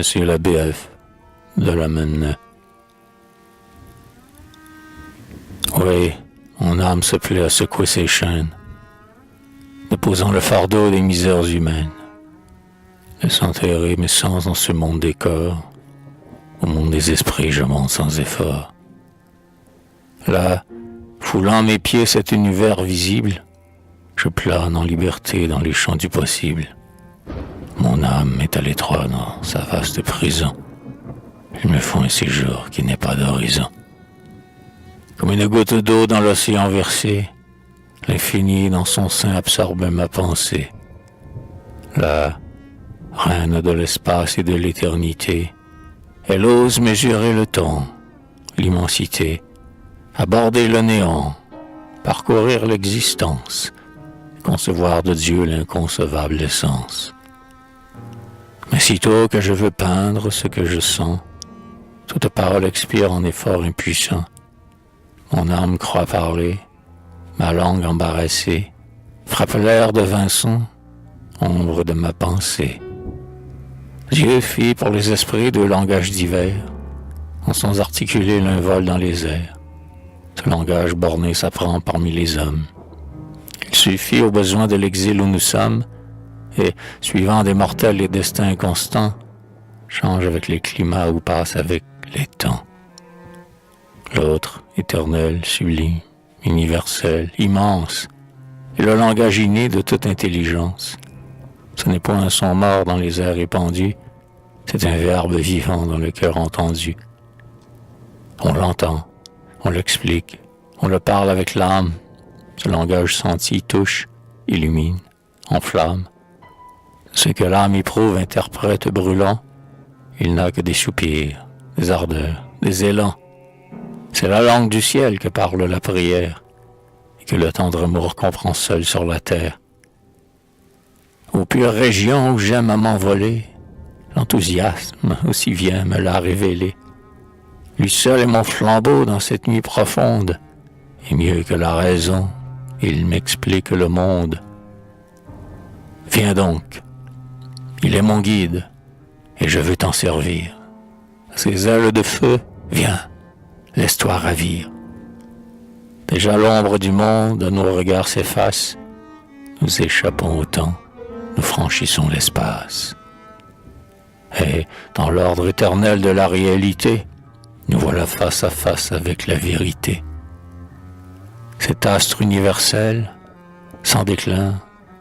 Monsieur le BF de la Menenet. Oui, mon âme se plaît à secouer ses chaînes, déposant le fardeau des misères humaines. Laisse enterrer mes sens dans ce monde des corps. Au monde des esprits, je monte sans effort. Là, foulant mes pieds cet univers visible, je plane en liberté dans les champs du possible. Mon âme est à l'étroit dans sa vaste prison. Il me faut un séjour qui n'est pas d'horizon. Comme une goutte d'eau dans l'océan versé, l'infini dans son sein absorbe ma pensée. La reine de l'espace et de l'éternité, elle ose mesurer le temps, l'immensité, aborder le néant, parcourir l'existence, concevoir de Dieu l'inconcevable essence. Mais sitôt que je veux peindre ce que je sens, toute parole expire en effort impuissant. Mon âme croit parler, ma langue embarrassée, frappe l'air de Vincent, ombre de ma pensée. Dieu fit pour les esprits deux langages divers, en sons articulés l'un vole dans les airs. Ce langage borné s'apprend parmi les hommes. Il suffit au besoin de l'exil où nous sommes, et, suivant des mortels les destins inconstants, change avec les climats ou passe avec les temps. L'autre, éternel, sublime, universel, immense, est le langage inné de toute intelligence. Ce n'est pas un son mort dans les airs répandus, c'est un verbe vivant dans le cœur entendu. On l'entend, on l'explique, on le parle avec l'âme. Ce langage senti touche, illumine, enflamme. Ce que l'âme éprouve, interprète brûlant, il n'a que des soupirs, des ardeurs, des élans. C'est la langue du ciel que parle la prière, et que le tendre amour comprend seul sur la terre. Aux pures régions où j'aime à m'envoler, l'enthousiasme aussi vient me l'a révélé. Lui seul est mon flambeau dans cette nuit profonde, et mieux que la raison, il m'explique le monde. Viens donc, il est mon guide, et je veux t'en servir. Ses ailes de feu, viens, laisse-toi ravir. Déjà l'ombre du monde à nos regards s'efface, nous échappons au temps, nous franchissons l'espace. Et dans l'ordre éternel de la réalité, nous voilà face à face avec la vérité. Cet astre universel, sans déclin,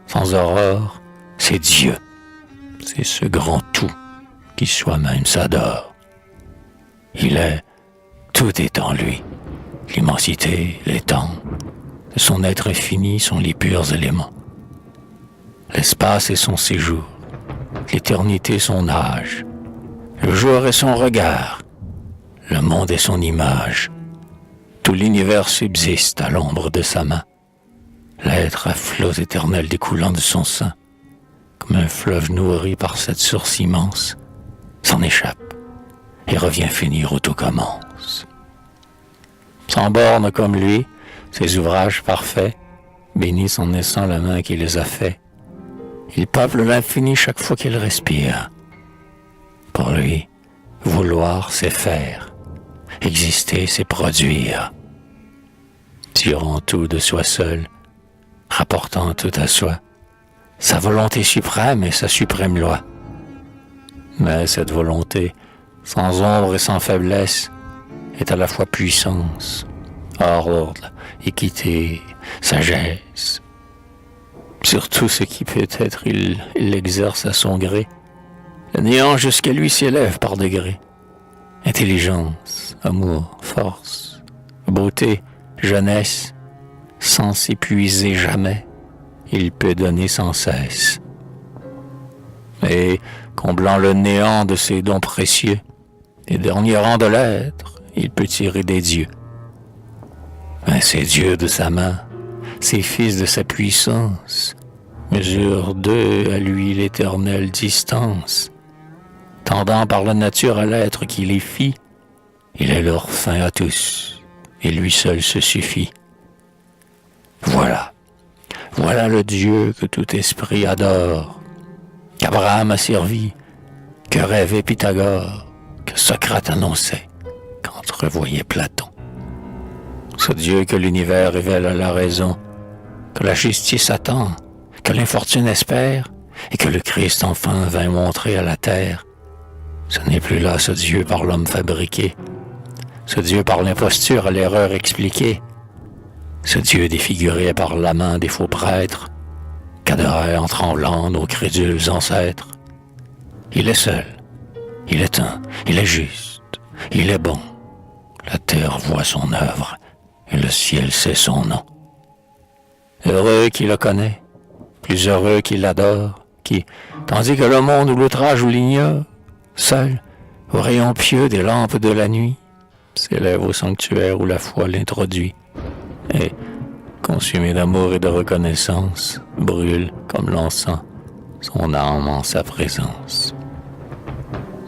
sans aurore, c'est Dieu. C'est ce grand tout qui soi-même s'adore. Il est, tout est en lui. L'immensité, les temps, de son être infini sont les purs éléments. L'espace est son séjour, l'éternité son âge, le jour est son regard, le monde est son image. Tout l'univers subsiste à l'ombre de sa main. L'être à flots éternels découlant de son sein, comme un fleuve nourri par cette source immense, s'en échappe et revient finir où tout commence. Sans borne comme lui, ses ouvrages parfaits bénissent en naissant la main qui les a faits. Il peuple l'infini chaque fois qu'il respire. Pour lui, vouloir c'est faire, exister c'est produire. Tirant tout de soi seul, rapportant tout à soi, sa volonté suprême est sa suprême loi. Mais cette volonté, sans ombre et sans faiblesse, est à la fois puissance, ordre, équité, sagesse. Sur tout ce qui peut être, il l'exerce à son gré. Le néant jusqu'à lui s'élève par degrés. Intelligence, amour, force, beauté, jeunesse, sans s'épuiser jamais, il peut donner sans cesse. Et, comblant le néant de ses dons précieux, des derniers rangs de l'être, il peut tirer des dieux. Mais ces dieux de sa main, ces fils de sa puissance, mesurent d'eux à lui l'éternelle distance. Tendant par la nature à l'être qui les fit, il est leur fin à tous, et lui seul se suffit. Voilà le Dieu que tout esprit adore, qu'Abraham a servi, que rêvait Pythagore, que Socrate annonçait quand revoyait Platon. Ce Dieu que l'univers révèle à la raison, que la justice attend, que l'infortune espère, et que le Christ enfin vint montrer à la terre. Ce n'est plus là ce Dieu par l'homme fabriqué, ce Dieu par l'imposture à l'erreur expliquée, ce Dieu défiguré par la main des faux prêtres, qu'adorèrent en tremblant nos crédules ancêtres. Il est seul, il est un, il est juste, il est bon. La terre voit son œuvre et le ciel sait son nom. Heureux qui le connaît, plus heureux qui l'adore, qui, tandis que le monde ou l'outrage ou l'ignore, seul, au rayon pieux des lampes de la nuit, s'élève au sanctuaire où la foi l'introduit, et, consumé d'amour et de reconnaissance, brûle, comme l'encens, son âme en sa présence.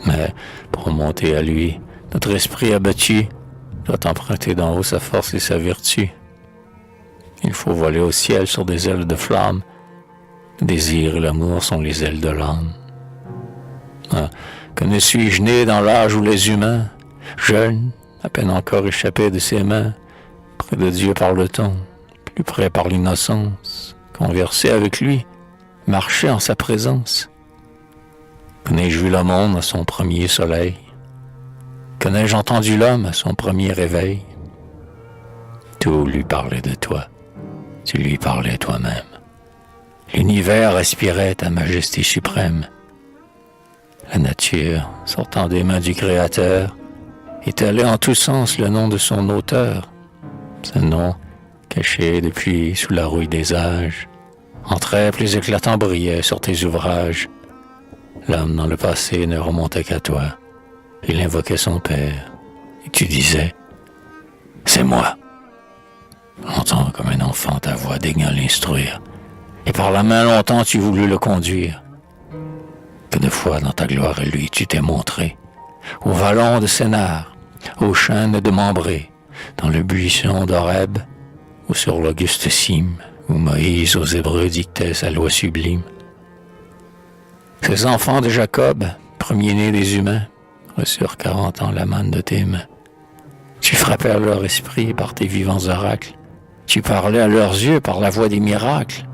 Mais, pour monter à lui, notre esprit abattu doit emprunter d'en haut sa force et sa vertu. Il faut voler au ciel sur des ailes de flamme. Le désir et l'amour sont les ailes de l'âme. Ah, que ne suis-je né dans l'âge où les humains, jeunes, à peine encore échappés de ses mains, près de Dieu parle-t-on, plus près par l'innocence, converser avec lui, marcher en sa présence. Que n'ai-je vu le monde à son premier soleil? Que n'ai-je entendu l'homme à son premier réveil? Tout lui parlait de toi, tu lui parlais toi-même. L'univers respirait ta majesté suprême. La nature, sortant des mains du Créateur, étalait en tous sens le nom de son auteur. Ce nom, caché depuis sous la rouille des âges, en traits plus éclatants brillait sur tes ouvrages. L'homme dans le passé ne remontait qu'à toi. Il invoquait son père, et tu disais « C'est moi ». J'entends comme un enfant ta voix daignant l'instruire, et par la main longtemps tu voulus le conduire. Que de fois dans ta gloire et lui tu t'es montré, au vallon de Sénar, aux chênes de Mambré, dans le buisson d'Horeb, ou sur l'auguste cime, où Moïse aux Hébreux dictait sa loi sublime. Ces enfants de Jacob, premiers-nés des humains, reçurent 40 ans la manne de tes mains. Tu frappais à leur esprit par tes vivants oracles, tu parlais à leurs yeux par la voix des miracles.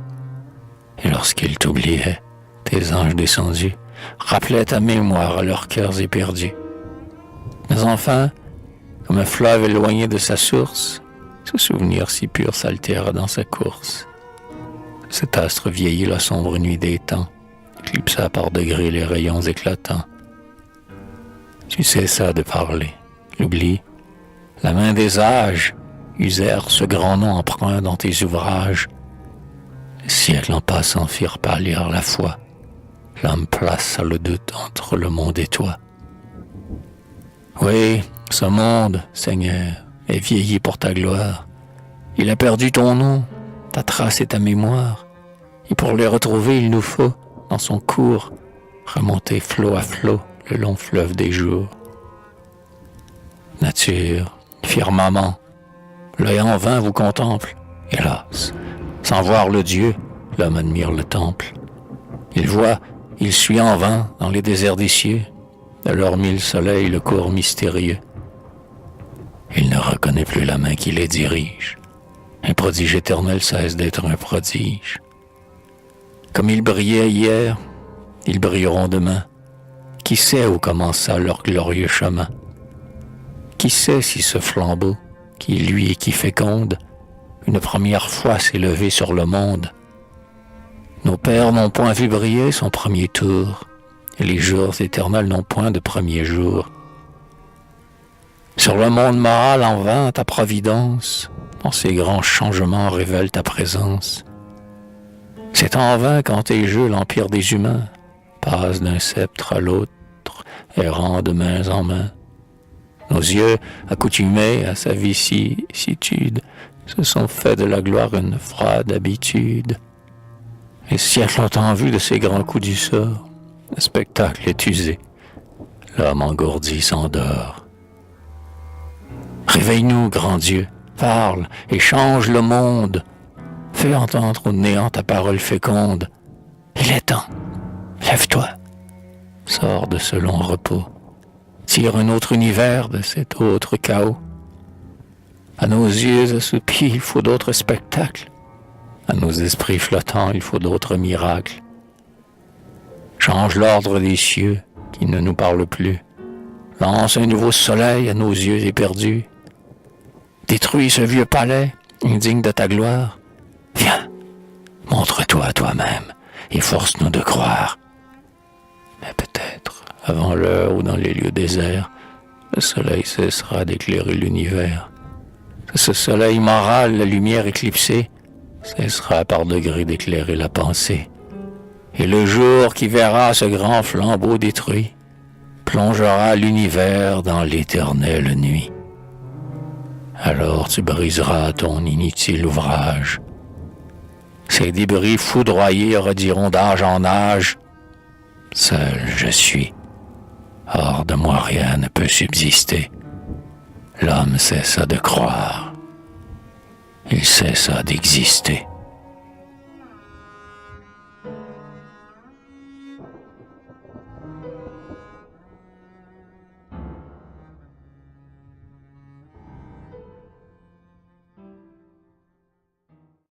Et lorsqu'ils t'oubliaient, tes anges descendus rappelaient ta mémoire à leurs cœurs éperdus. Mais enfin, comme un fleuve éloigné de sa source, ce souvenir si pur s'altère dans sa course. Cet astre vieillit la sombre nuit des temps, éclipsa par degrés les rayons éclatants. Tu cessas de parler, l'oubli, la main des âges, usèrent ce grand nom emprunt dans tes ouvrages. Les siècles en passant firent pâlir la foi. L'homme plaça le doute entre le monde et toi. Oui, ce monde, Seigneur, est vieilli pour ta gloire. Il a perdu ton nom, ta trace et ta mémoire. Et pour les retrouver, il nous faut, dans son cours, remonter flot à flot le long fleuve des jours. Nature, firmament, l'œil en vain vous contemple. Hélas, sans voir le Dieu, l'homme admire le temple. Il voit, il suit en vain dans les déserts des cieux, de leurs 1000 soleils le cours mystérieux. Il ne reconnaît plus la main qui les dirige. Un prodige éternel cesse d'être un prodige. Comme ils brillaient hier, ils brilleront demain. Qui sait où commença leur glorieux chemin? Qui sait si ce flambeau, qui lui et qui féconde, une première fois s'est levé sur le monde? Nos pères n'ont point vu briller son premier tour, et les jours éternels n'ont point de premier jour. Sur le monde moral en vain ta providence, dans ces grands changements révèle ta présence. C'est en vain quand tes jeux l'empire des humains passe d'un sceptre à l'autre, errant de main en main. Nos yeux, accoutumés à sa vicissitude, se sont fait de la gloire une froide habitude. Les siècles ont tant vu de ces grands coups du sort, le spectacle est usé, l'homme engourdi s'endort. Réveille-nous, grand Dieu, parle et change le monde. Fais entendre au néant ta parole féconde. Il est temps, lève-toi, sors de ce long repos, tire un autre univers de cet autre chaos. À nos yeux assoupis, il faut d'autres spectacles. À nos esprits flottants, il faut d'autres miracles. Change l'ordre des cieux qui ne nous parle plus. Lance un nouveau soleil à nos yeux éperdus. Détruis ce vieux palais, indigne de ta gloire. Viens, montre-toi à toi-même et force-nous de croire. Mais peut-être, avant l'heure ou dans les lieux déserts, le soleil cessera d'éclairer l'univers. Ce soleil moral, la lumière éclipsée, cessera par degrés d'éclairer la pensée. Et le jour qui verra ce grand flambeau détruit plongera l'univers dans l'éternelle nuit. Alors tu briseras ton inutile ouvrage. Ces débris foudroyés rediront d'âge en âge. Seul je suis. Hors de moi rien ne peut subsister. L'homme cessa de croire. Il cessa d'exister.